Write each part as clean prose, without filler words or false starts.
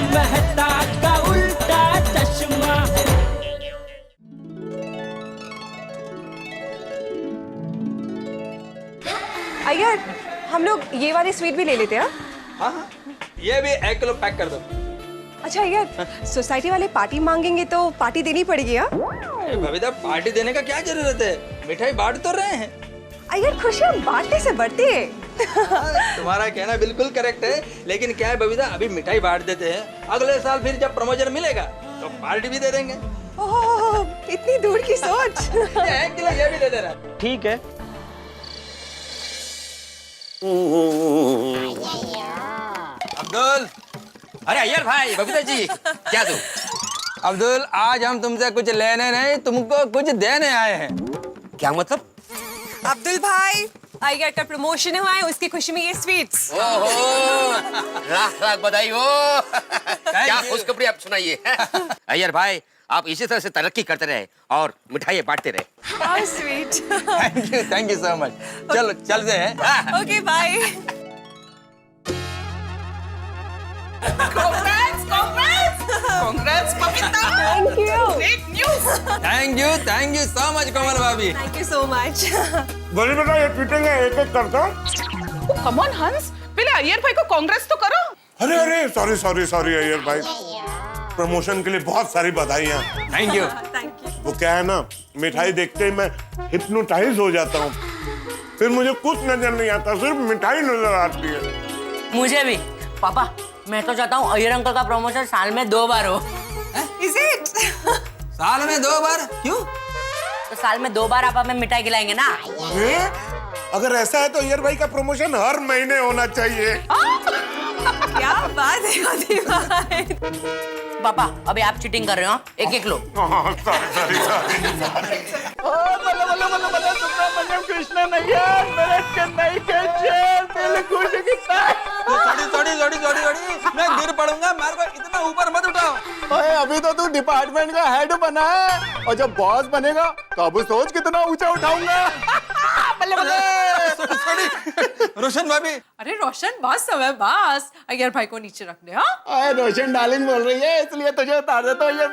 मेहता का उल्टा चश्मा। अय्यर, हम लोग ये वाली स्वीट भी ले लेते हैं। हाँ हाँ, ये भी 1 किलो पैक कर दो। अच्छा अय्यर, सोसाइटी वाले पार्टी मांगेंगे तो पार्टी देनी पड़ेगी। हाँ बबीता, पार्टी देने का क्या जरूरत है, मिठाई बांट तो रहे हैं। अय्यर, खुशियाँ बांटने से बढ़ती है। तुम्हारा कहना बिल्कुल करेक्ट है, लेकिन क्या है बबीता, अभी मिठाई बांट देते हैं, अगले साल फिर जब प्रमोशन मिलेगा तो पार्टी भी दे देंगे। ओह, इतनी दूर की सोच। 1 किलो ये भी दे दे रहा। ठीक है। अब्दुल, अरे अय्यर भाई, बबीता जी, क्या दो? अब्दुल, आज हम तुमसे कुछ लेने नहीं, तुमको कुछ देने आए हैं। क्या मतलब? अब्दुल भाई, अय्यर का प्रमोशन हुआ है, उसकी खुशी में ये स्वीट्स। ओहो, लाख लाख बधाई हो। क्या खुशखबरी आप सुनाइए। अय्यर भाई, आप इसी तरह से तरक्की करते रहे और मिठाइयाँ बांटते रहे। How sweet. Thank you so much. चलो चलते हैं। Okay bye. Congrats Babita. Thank you. Great news. Thank you so much Komal भाभी। Thank you so much. बोली बेटा, ये पीटेंगे एक एक करता। कम ऑन हंस, पहले अय्यर भाई को कांग्रेस तो करो। अरे अरे, सॉरी सॉरी सॉरी अय्यर भाई, प्रमोशन के लिए बहुत सारी बधाइयाँ। Thank you. Thank you. वो क्या है ना, मिठाई देखते ही मैं हिप्नोटाइज हो जाता हूँ, फिर मुझे कुछ नजर नहीं आता, सिर्फ मिठाई नजर आती है। मुझे भी। पापा, मैं तो चाहता हूँ अय्यर अंकल का प्रमोशन साल में 2 बार हो। Is it? साल में 2 बार? क्यों? तो साल में 2 बार आप हमें मिठाई खिलाएंगे ना? अगर ऐसा है तो अय्यर भाई का प्रमोशन हर महीने होना चाहिए। क्या बात है आदि भाई। पापा, अभी आप चीटिंग कर रहे हो। एक एक लो। कृष्ण नैया मेरे चेन्नई के जेल दिल खुश कितना। सॉरी, मैं गिर पड़ूंगा, मेरे को इतना ऊपर मत उठाओ। ओए, अभी तो तू डिपार्टमेंट का हेड बना है, और जब बॉस बनेगा तो अब सोच कितना ऊंचा उठाऊंगा। रोशन भाभी। अरे रोशन बस समय बस, अय्यर भाई को नीचे रख दे। हाँ ओए, रोशन डार्लिंग बोल रही है, इसलिए तुझे उतार देता हूँ। ये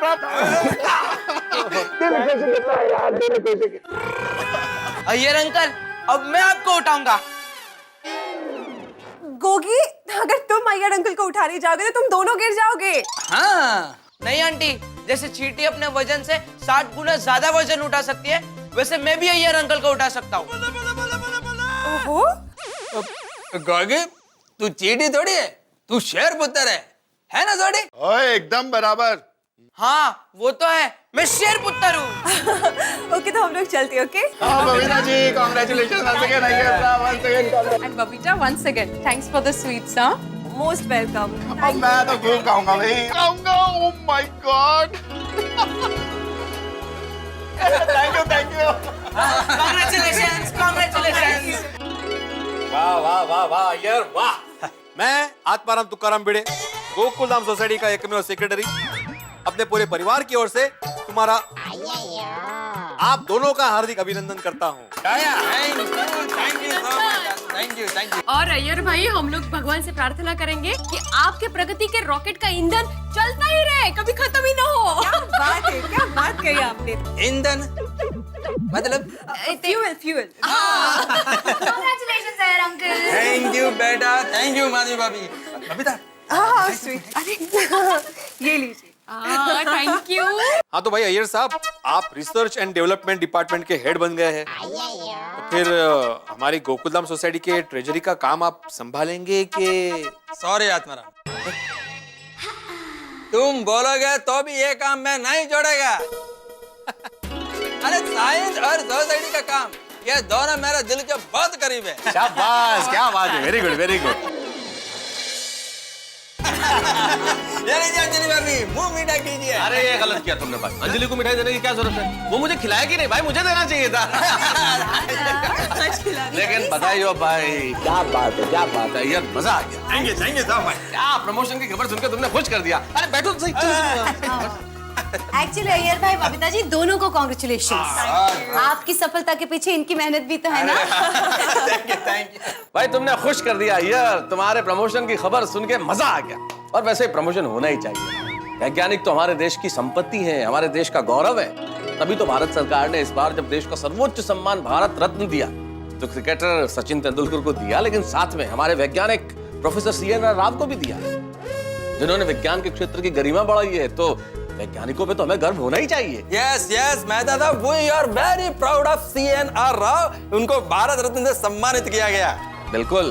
अय्यर अंकल, अब मैं आपको उठाऊंगा। गोगी, अगर तुम अय्यर अंकल को उठाने जाओगे तो तुम दोनों गिर जाओगे। हाँ। नहीं आंटी, जैसे चींटी अपने वजन से 60 गुना ज्यादा वजन उठा सकती है, वैसे मैं भी अय्यर अंकल को उठा सकता हूँ। ओहो। गोगी, तू चींटी थोड़ी है, तू शेर पुत्र है ना थोड़ी? ओए, एकदम बराबर। हाँ, वो तो है, मैं शेर पुत्र हूँ। ओके, तो हम लोग चलते हैं। ओके। हाँ Babita ji, congratulation once again, Iyer साहब, once again। And Babita once again thanks for the sweets. हाँ मोस्ट वेलकम। अब मैं तो खूब खाऊंगा भाई, खाऊंगा। Oh my god. Thank you. Congratulations. वाह वाह वाह वाह अय्यर वाह। मैं आत्माराम तुकाराम भिड़े, गोकुलधाम सोसाइटी का एकमेव सेक्रेटरी, अपने पूरे परिवार की ओर से तुम्हारा, आप दोनों का हार्दिक अभिनंदन करता हूँ। Thank you. और अय्यर भाई, हम लोग भगवान से प्रार्थना करेंगे कि आपके प्रगति के रॉकेट का ईंधन चलता ही रहे, कभी खत्म ही ना हो। क्या बात कही आपने। ईंधन मतलब? Fuel. Congratulations Iyer uncle. Thank you बेटा, थैंक यू माधवी भाभी। बबीता, हाँ स्वीट। अरे ये लीजिए। Thank you. हाँ तो भाई अय्यर साहब, आप रिसर्च एंड डेवलपमेंट डिपार्टमेंट के हेड बन गए हैं, तो फिर हमारी गोकुलधाम सोसाइटी के ट्रेजरी का काम आप संभालेंगे कि? सॉरी आत्माराम, तुम बोलोगे तो भी ये काम मैं नहीं जोड़ेगा। अरे साइंस और सोसाइटी का काम, ये दोनों मेरे दिल के बहुत करीब है। शाबाश, क्या बात है, very good very good. Anjali भाभी, मुंह मीठा कीजिए। अरे ये गलत किया तुमने भाई, अंजलि को मिठाई देने की क्या जरूरत है? वो मुझे खिलाया कि नहीं भाई, मुझे देना चाहिए था। लेकिन बधाई हो भाई, क्या बात है यार, मजा आ गया। Thank you so much. क्या प्रमोशन की खबर सुनकर तुमने खुश कर दिया। अरे बैठो तो सही, चलो। एक्चुअली अय्यर भाई, बबीता जी, दोनों को कांग्रेचुलेशंस। आपकी सफलता के पीछे इनकी मेहनत भी तो है ना। Thank you. भाई तुमने खुश कर दिया यार, तुम्हारे प्रमोशन की खबर सुन के मजा आ गया। और वैसे प्रमोशन होना ही चाहिए। वैज्ञानिक तो हमारे देश की संपत्ति है, हमारे देश का गौरव है। तभी तो भारत सरकार ने इस बार जब देश का सर्वोच्च सम्मान भारत रत्न दिया तो क्रिकेटर सचिन तेंदुलकर को दिया, लेकिन साथ में हमारे वैज्ञानिक प्रोफेसर CN राव को भी दिया, जिन्होंने विज्ञान के क्षेत्र की गरिमा बढ़ाई है। तो वैज्ञानिकों पे तो हमें गर्व होना ही चाहिए। यस यस मेहता साहब, we are very proud of CNR Rao. उनको भारत रत्न से सम्मानित किया गया। बिल्कुल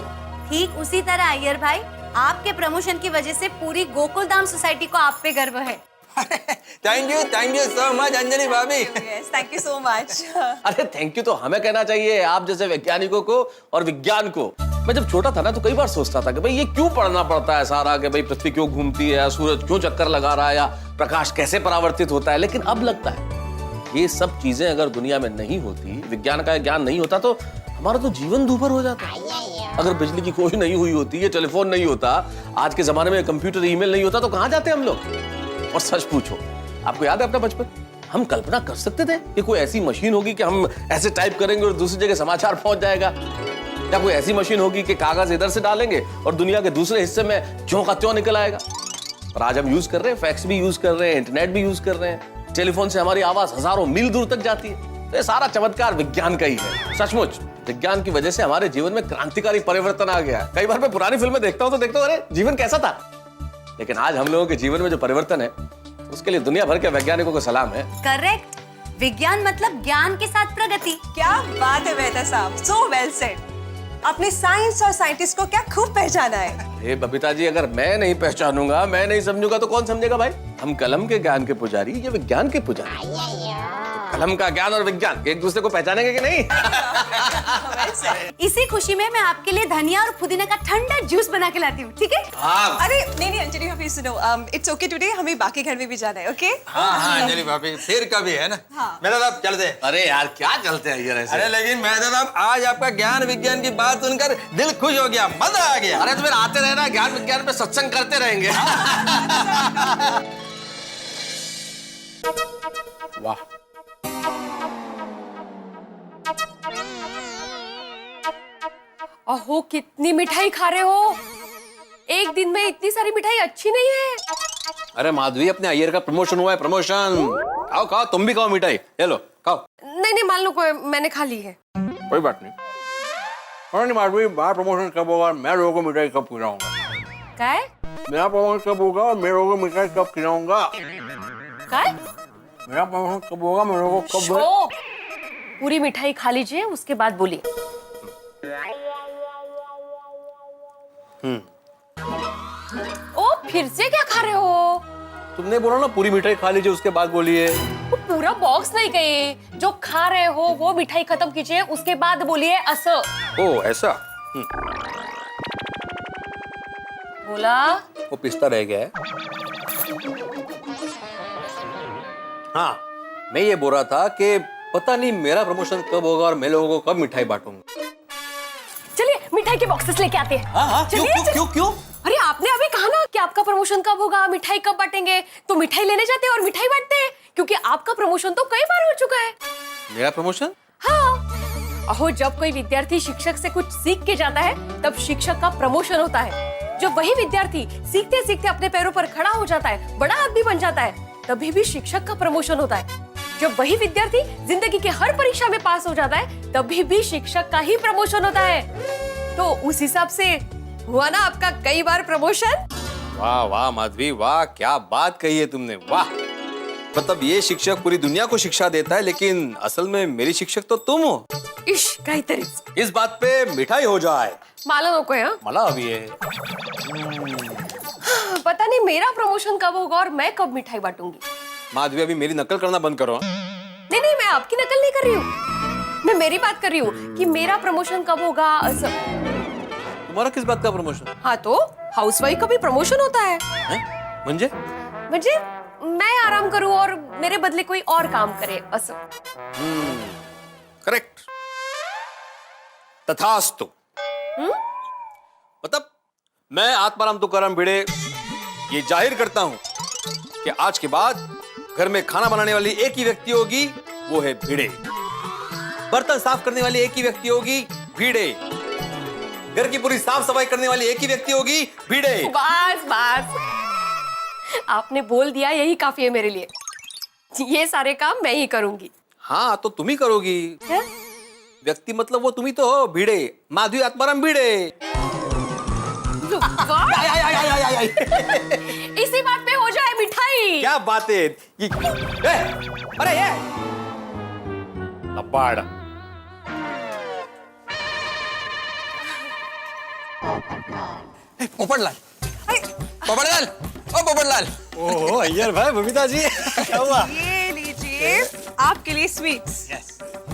ठीक उसी तरह अय्यर भाई, आपके प्रमोशन की वजह से पूरी गोकुल धाम सोसाइटी को आप पे गर्व है। Thank you so much Anjali भाभी। Yes, thank you so much. अरे थैंक यू तो हमें कहना चाहिए, आप जैसे वैज्ञानिकों को और विज्ञान को। मैं जब छोटा था ना तो कई बार सोचता था कि भाई ये क्यों पढ़ना पड़ता है सारा, कि भाई पृथ्वी क्यों घूमती है, सूरज क्यों चक्कर लगा रहा है, या प्रकाश कैसे परावर्तित होता है। लेकिन अब लगता है ये सब चीजें अगर दुनिया में नहीं होती, विज्ञान का ज्ञान नहीं होता, तो हमारा तो जीवन दूभर हो जाता। अगर बिजली की खोज नहीं हुई होती, ये टेलीफोन नहीं होता, आज के जमाने में कंप्यूटर ईमेल नहीं होता, तो कहां जाते हम लोग। और सच पूछो, आपको याद है अपना बचपन, हम कल्पना कर सकते थे कि कोई ऐसी मशीन होगी कि हम ऐसे टाइप करेंगे और दूसरी जगह समाचार पहुंच जाएगा, या कोई ऐसी मशीन होगी कि कागज इधर से डालेंगे और दुनिया के दूसरे हिस्से में ज्यों का त्यों निकल आएगा। पर आज हम यूज कर रहे हैं, फैक्स भी यूज कर रहे हैं, इंटरनेट भी यूज कर रहे हैं, टेलीफोन से हमारी आवाज हजारों मील दूर तक जाती है। तो ये सारा चमत्कार विज्ञान का ही है। सचमुच विज्ञान की वजह से हमारे जीवन में क्रांतिकारी परिवर्तन आ गया। कई बार मैं पुरानी फिल्में देखता हूँ तो देखता हूँ अरे जीवन कैसा था, लेकिन आज हम लोगों के जीवन में जो परिवर्तन है उसके लिए दुनिया भर के वैज्ञानिकों को सलाम है। करेक्ट, विज्ञान मतलब ज्ञान के साथ प्रगति। क्या बात है मेहता साहब, सो वेल सेड। अपने साइंस और साइंटिस्ट को क्या खूब पहचाना है। ए बबीता जी, अगर मैं नहीं पहचानूंगा, मैं नहीं समझूंगा तो कौन समझेगा भाई। हम कलम के ज्ञान के पुजारी, ये विज्ञान के पुजारी। तो कलम का ज्ञान और विज्ञान एक दूसरे को पहचानेंगे कि नहीं? इसी खुशी में मैं आपके लिए धनिया और पुदीना का ठंडा जूस बना के लाती हूँ, ठीक है? हाँ। अरे नहीं अंजलि भाभी सुनो, इट्स ओके टुडे, हमें बाकी घर में भी जाना है। ओके हाँ अंजलि भाभी, फिर कभी है ना। मेहता साहब चलते हैं। अरे यार क्या चलते हैं यार ऐसे। अरे लेकिन मेहता साहब, आज आपका ज्ञान विज्ञान की बात सुनकर दिल खुश हो गया, मजा आ गया। अरे तो फिर आते रहना, ज्ञान विज्ञान पे सत्संग करते रहेंगे। वाह, अहो कितनी मिठाई खा रहे हो, एक दिन में इतनी सारी मिठाई अच्छी नहीं है। अरे माधवी, अपने अय्यर का प्रमोशन हुआ है, प्रमोशन। खाओ खाओ, तुम भी खाओ मिठाई, ले लो खाओ। नहीं मालूम को मैंने खा ली है। कोई बात नहीं। और नहीं माधवी, बाहर प्रमोशन कब होगा, मैं लोगों को मिठाई कब खिलाऊंगा। क्या है? मेरा प्रमोशन कब होगा और मैं लोगों को मिठाई कब खिलाऊंगा। क्या है? मेरा प्रमोशन कब होगा, मैं लोगों को कब। ओ, पूरी मिठाई खा लीजिए, उसके बाद बोलिए। ओ फिर से क्या खा रहे हो? तुमने बोला ना पूरी मिठाई खा लीजिए उसके बाद बोलिए। वो पूरा बॉक्स नहीं कहे, जो खा रहे हो वो मिठाई खत्म कीजिए, उसके बाद बोलिए। असो ओ ऐसा। बोला वो पिस्ता रह गया है। हाँ, मैं ये बोल रहा था कि पता नहीं मेरा प्रमोशन कब होगा और मैं लोगों को कब मिठाई बांटूंगा। चलिए मिठाई के बॉक्सेस लेके आते हैं। हाँ, क्यों? अरे आपने अभी कहा ना कि आपका प्रमोशन कब होगा, मिठाई कब बांटेंगे, तो मिठाई लेने जाते हैं और मिठाई बांटते हैं, क्योंकि आपका प्रमोशन तो कई बार हो चुका है। मेरा प्रमोशन? हाँ, अहो जब कोई विद्यार्थी शिक्षक से कुछ सीख के जाता है तब शिक्षक का प्रमोशन होता है। जब वही विद्यार्थी सीखते सीखते अपने पैरों पर खड़ा हो जाता है, बड़ा आदमी बन जाता है, तभी भी शिक्षक का प्रमोशन होता है। जब वही विद्यार्थी जिंदगी के हर परीक्षा में पास हो जाता है, तभी भी शिक्षक का ही प्रमोशन होता है। तो उस हिसाब से हुआ ना आपका कई बार प्रमोशन। वाह वाह माधवी, वाह क्या बात कही है तुमने, वाह। मतलब ये शिक्षक पूरी दुनिया को शिक्षा देता है, लेकिन असल में मेरी शिक्षक तो तुम हो। इश काहीतरी। इस बात पे मिठाई हो जाए। मला नकोय हा? मला अभी है। पता नहीं मेरा प्रमोशन कब होगा और मैं कब मिठाई बांटूंगी। माधवी, अभी मेरी नकल करना बंद करो। नहीं मैं आपकी नकल नहीं कर रही हूँ, मैं मेरी बात कर रही हूँ कि मेरा प्रमोशन कब होगा। तुम्हारा किस बात का प्रमोशन? हाँ तो हाउसवाइफ का भी प्रमोशन होता है। म्हणजे मैं आराम करूं और मेरे बदले कोई और काम करे, असं। करेक्ट, तथास्तु। मतलब मैं आत्माराम तुकाराम भिड़े ये जाहिर करता हूं कि आज के बाद घर में खाना बनाने वाली एक ही व्यक्ति होगी, वो है भिड़े। बर्तन साफ करने वाली एक ही व्यक्ति होगी, भिड़े। घर की पूरी साफ सफाई करने वाली एक ही व्यक्ति होगी, भिड़े। बस बस, आपने बोल दिया यही काफी है मेरे लिए। ये सारे काम मैं ही करूंगी। हाँ तो तुम ही करोगी। क्या? व्यक्ति मतलब वो तुम ही तो हो, भिड़े, माधवी आत्माराम भिड़े। इसी बात पे हो जाए मिठाई। क्या बात है अरे ये लबाड़। पोपटलाल, पोपटलाल, ओ पोपटलाल। ओह अय्यर भाई, बबीता जी क्या हुआ? ये लीजिए आपके लिए sweets.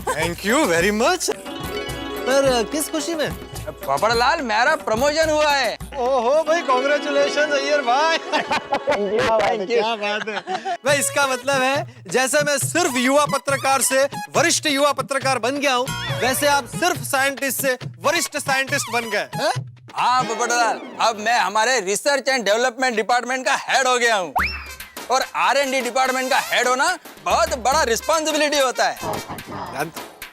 Thank you very much. पर किस खुशी में? पोपटलाल, मेरा प्रमोशन हुआ है। ओहो भाई, कांग्रेचुलेशन अय्यर भाई। क्या बात है भाई। इसका मतलब है जैसे मैं सिर्फ युवा पत्रकार से वरिष्ठ युवा पत्रकार बन गया हूँ, वैसे आप सिर्फ साइंटिस्ट से वरिष्ठ साइंटिस्ट बन गए। हाँ पोपटलाल, अब मैं हमारे रिसर्च एंड डेवलपमेंट डिपार्टमेंट का हेड हो गया हूँ। और R&D डिपार्टमेंट का हेड होना बहुत बड़ा रिस्पॉन्सिबिलिटी होता है।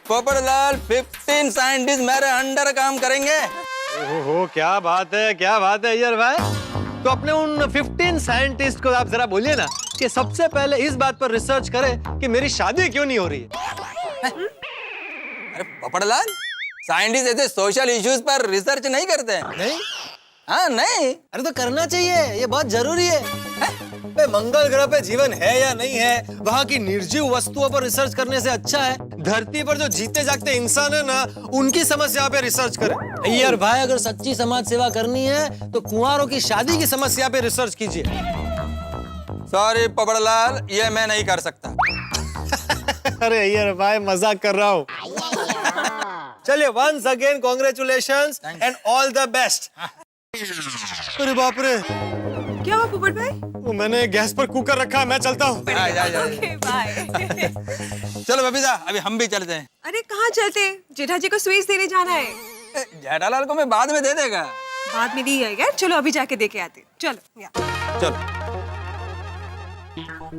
पोपटलाल, 15 साइंटिस्ट मेरे अंडर काम करेंगे। ओहो क्या बात है, क्या बात है अय्यर भाई। तो अपने उन 15 साइंटिस्ट को आप जरा बोलिए ना कि सबसे पहले इस बात पर रिसर्च करें कि मेरी शादी क्यों नहीं हो रही है। अरे पोपटलाल, साइंटिस्ट ऐसे सोशल इश्यूज पर रिसर्च नहीं करते हैं। नहीं? हाँ नहीं। अरे तो करना चाहिए, ये बहुत जरूरी है। भाई मंगल ग्रह पे जीवन है या नहीं है, वहाँ की निर्जीव वस्तुओं पर रिसर्च करने से अच्छा है धरती पर जो जीते जागते इंसान है ना, उनकी समस्या पे रिसर्च करें। अय्यर भाई, अगर सच्ची समाज सेवा करनी है तो कुंवारों की शादी की समस्या पे रिसर्च कीजिए। सॉरी पोपटलाल, ये मैं नहीं कर सकता। अरे अय्यर भाई, मजाक कर रहा हूँ। चलिए, once again congratulations and all the best. अरे बाप रे, क्या हुआ पोपट भाई? वो मैंने गैस पर कुकर रखा है, मैं चलता हूँ। Okay bye. चलो बबीता, अभी हम भी चलते हैं। अरे कहाँ चलते? जेठा जी को स्वीट्स देने जाना है। जेठालाल को मैं बाद में दे देगा। बाद में दी आएगा, चलो अभी जाके दे के आते। चलो या। चलो।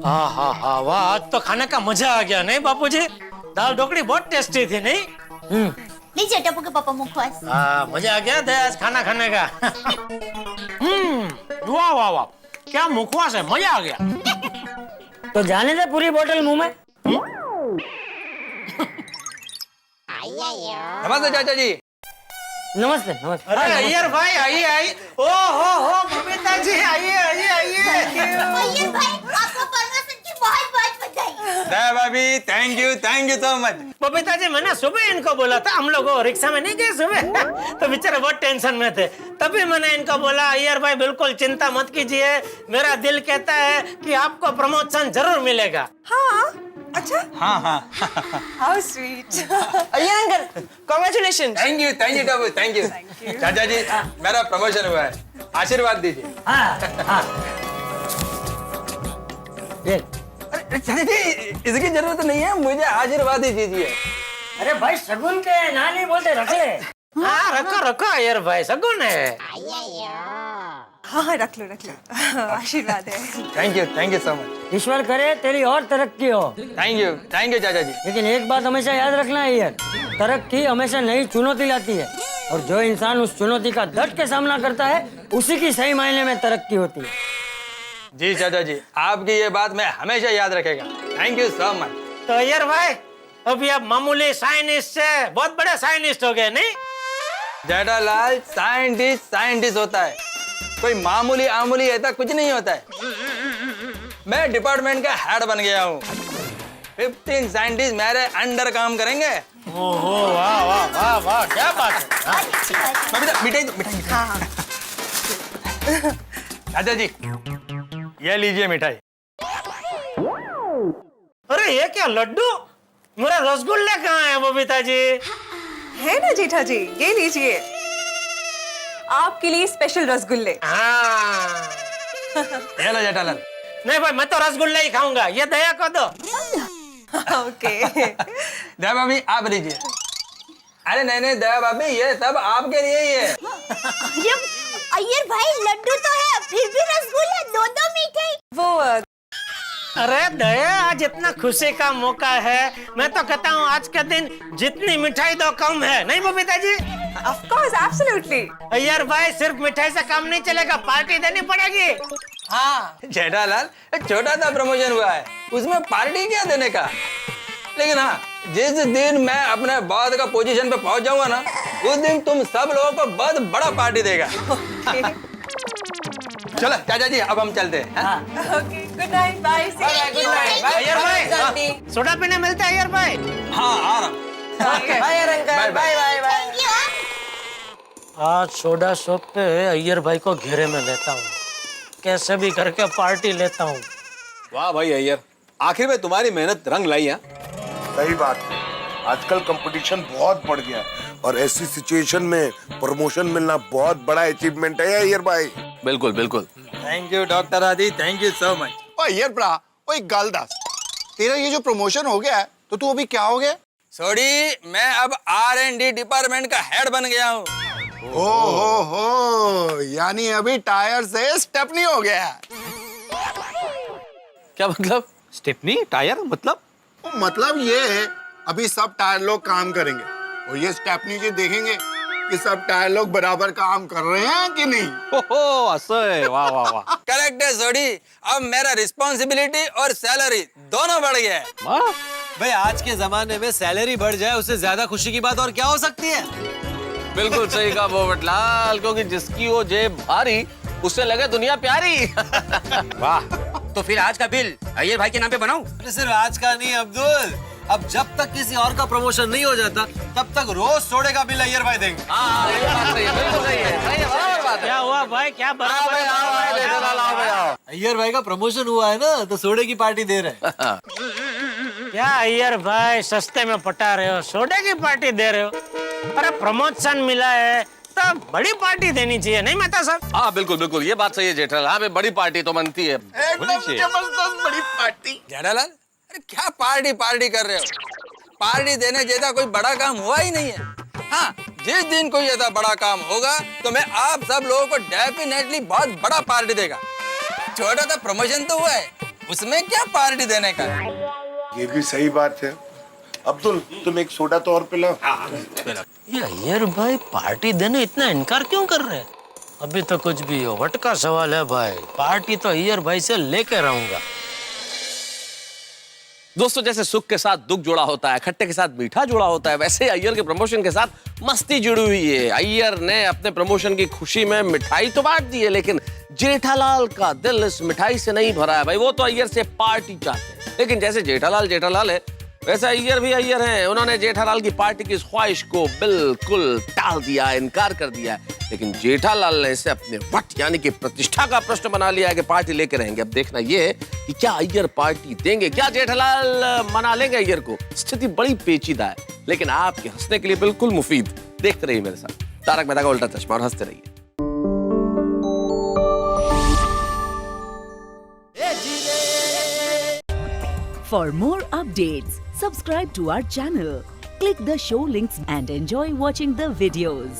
हाँ हाँ हाँ, वाह, आज तो खाने का मजा आ गया नहीं बापूजी? दाल ढोकड़ी बहुत टेस्टी थी नहीं? लीजिए टप्पू के पापा मुखवास। हाँ, मजा आ गया था आज खाना खाने का। वाह वाह वाह, क्या मुखवास है, मजा आ गया। तो जाने दे पूरी बोतल मुंह में। नमस्ते चाचा जी। नमस्ते नमस्ते। अरे अय्यर भाई, आइए आइए। ओ हो बबीता जी, आइए आइए आइए। अय्यर भाई, आपको प्रमोशन की बहुत बहुत बधाई। भाभी, thank you so much. Babita ji, मैंने सुबह इनको बोला था, हम लोग रिक्शा में नहीं गए सुबह, तो बेचारे बहुत टेंशन में थे। तभी मैंने इनको बोला, अय्यर भाई बिल्कुल चिंता मत कीजिए, मेरा दिल कहता है कि आपको प्रमोशन जरूर मिलेगा। हाँ अच्छा। हाँ हाँ। How sweet. Iyer uncle, congratulation. Thank you Tabu, thank you. चाचा जी, मेरा प्रमोशन हुआ है, आशीर्वाद दीजिए। अरे चाचा जी, इसकी जरूरत नहीं है, मुझे आशीर्वाद ही दीजिए। अरे भाई, सगुन के ना नहीं बोलते, रख ले। हाँ रखो रखो अय्यर भाई, सगुन है। हाँ रख लो आशीर्वाद है। Thank you so much. ईश्वर करे तेरी और तरक्की हो। थैंक यू चाचा जी। लेकिन एक बात हमेशा याद रखना अय्यर, तरक्की हमेशा नई चुनौती लाती है, और जो इंसान उस चुनौती का डट के सामना करता है, उसी की सही मायने में तरक्की होती है। जी चाचा जी, आपकी ये बात मैं हमेशा याद रखेगा। Thank you so much. तो अय्यर भाई, अभी आप मामूली साइंटिस्ट से बहुत बड़े साइंटिस्ट हो गए नहीं? जेठालाल, साइंटिस्ट होता है, कोई मामूली आमूली ऐसा कुछ नहीं होता है। मैं डिपार्टमेंट का हेड बन गया हूँ, 15 साइंटिस्ट मेरे अंडर काम करेंगे। ओहो वाह वाह वाह वाह, क्या बात है। मिठाई। चाचा जी, ये लीजिए मिठाई। अरे ये क्या लड्डू, मेरा रसगुल्ले कहाँ है बबीता जी? है ना जेठा जी, ये लीजिए, आपके लिए स्पेशल रसगुल्ले। हाँ। ये लो जेठालाल। नहीं भाई, मैं तो रसगुल्ले ही खाऊंगा, ये दया को दो। ओके। दया भाभी, आप लीजिए। अरे नहीं दया भाभी, ये सब आपके लिए ही है। अय्यर भाई, लड्डू तो है, फिर भी रसगुल्ला, दो मिठाई। वो अरे दया, आज इतना खुशी का मौका है, मैं तो कहता हूँ आज के दिन जितनी मिठाई दो कम है, नहीं Babita ji? Of course, absolutely. Iyer भाई सिर्फ मिठाई से काम नहीं चलेगा, पार्टी देनी पड़ेगी। हाँ जेठालाल, छोटा सा प्रमोशन हुआ है, उसमें पार्टी क्या देने का। लेकिन हाँ, जिस दिन मैं अपने बॉस का पोजीशन पे पहुंच जाऊंगा ना, उस दिन तुम सब लोगों को बहुत बड़ा पार्टी देगा। चलो चाचा जी, अब हम चलते हैं। Okay, good night, bye. Good night. Iyer भाई सोडा पीने मिलता है अय्यर भाई? हाँ आ रहा हूँ। Bye uncle, bye bye bye. आज सोडा शॉप पे अय्यर भाई को घेरे में लेता हूँ, कैसे भी करके पार्टी लेता हूँ। वाह भाई अय्यर, आखिर में तुम्हारी मेहनत रंग लाई है। सही बात है, आजकल कंपटीशन बहुत बढ़ गया है और ऐसी सिचुएशन में प्रमोशन मिलना बहुत बड़ा अचीवमेंट है अय्यर भाई। बिल्कुल बिल्कुल। थैंक यू डॉक्टर आदि, thank you so much. Iyer भरा, वो एक गल दस, तेरा ये जो प्रमोशन हो गया है तो तू अभी क्या हो गया? सॉरी, मैं अब R&D डिपार्टमेंट का हेड बन गया हूँ। हो, यानी अभी टायर से स्टेपनी हो गया है। क्या मतलब? स्टेपनी टायर मतलब? मतलब ये है, अभी सब टायर लोग काम करेंगे और ये स्टेपनी जी देखेंगे कि सब टायर लोग बराबर काम कर रहे हैं कि नहीं। ओहो, असं है, वाह वाह वाह। करेक्ट है सॉरी, अब मेरा रिस्पॉन्सिबिलिटी और सैलरी दोनों बढ़ गया है। वाह, भाई आज के जमाने में सैलरी बढ़ जाए उससे ज्यादा खुशी की बात और क्या हो सकती है। बिल्कुल सही कहा पोपटलाल, क्योंकि जिसकी वो जेब भारी उससे लगे दुनिया प्यारी। वाह, तो फिर आज का बिल अय्यर भाई के नाम पे बनाऊं? अरे सिर्फ आज का नहीं अब्दुल, अब जब तक किसी और का प्रमोशन नहीं हो जाता तब तक रोज सोडे का बिल अय्यर भाई देंगे। हाँ, ये बात सही है, बिल्कुल सही है, सही है, बराबर बात है। क्या हुआ भाई, क्या बराबर? अय्यर भाई का प्रमोशन हुआ है ना, तो सोडे की पार्टी दे रहे हैं। क्या अय्यर भाई सस्ते में पटा रहे हो, सोडे की पार्टी दे रहे हो? अरे प्रमोशन मिला है तो बड़ी पार्टी देनी चाहिए, नहीं मेहता साहब? हाँ बिल्कुल बिल्कुल, ये बात सही है जेठालाल। हाँ भाई, बड़ी पार्टी तो बनती है, होनी चाहिए। जबरदस्त बड़ी पार्टी। जेठालाल, अरे क्या पार्टी पार्टी कर रहे हो? पार्टी देने जैसा कोई बड़ा काम हुआ ही नहीं है। हाँ, जिस दिन कोई ऐसा बड़ा काम होगा तो मैं आप सब लोगों को डेफिनेटली बहुत बड़ा पार्टी देगा। छोटा सा प्रमोशन तो हुआ है, उसमें क्या पार्टी देने का? ये भी सही बात है। अब्दुल, तुम एक सोडा तो और पिलाओ। ये अय्यर भाई पार्टी देने इतना इनकार क्यों कर रहे हैं? अभी तो कुछ भी हो, वट का सवाल है भाई, पार्टी तो अय्यर भाई से लेके रहूंगा। दोस्तों, जैसे सुख के साथ दुख जुड़ा होता है, खट्टे के साथ मीठा जुड़ा होता है, वैसे अय्यर के प्रमोशन के साथ मस्ती जुड़ी हुई है। अय्यर ने अपने प्रमोशन की खुशी में मिठाई तो बांट दी है, लेकिन जेठालाल का दिल इस मिठाई से नहीं भरा है भाई। वो तो अय्यर से पार्टी चाहते हैं, लेकिन जैसे जेठालाल जेठालाल है वैसे अय्यर भी अय्यर हैं। उन्होंने जेठालाल की पार्टी की ख्वाहिश को बिल्कुल टाल दिया, इनकार कर दिया है। लेकिन जेठालाल ने इसे अपने वट यानी कि प्रतिष्ठा का प्रश्न बना लिया है कि पार्टी लेके रहेंगे। अब देखना ये है कि क्या अय्यर पार्टी देंगे, क्या जेठालाल मना लेंगे अय्यर को। स्थिति बड़ी पेचीदा है, लेकिन आपके हंसने के लिए बिल्कुल मुफीद। देखते रहिए मेरे साथ तारक मेहता का उल्टा चश्मा और हंसते रहिए। For more updates, subscribe to our channel, click the show links and enjoy watching the videos.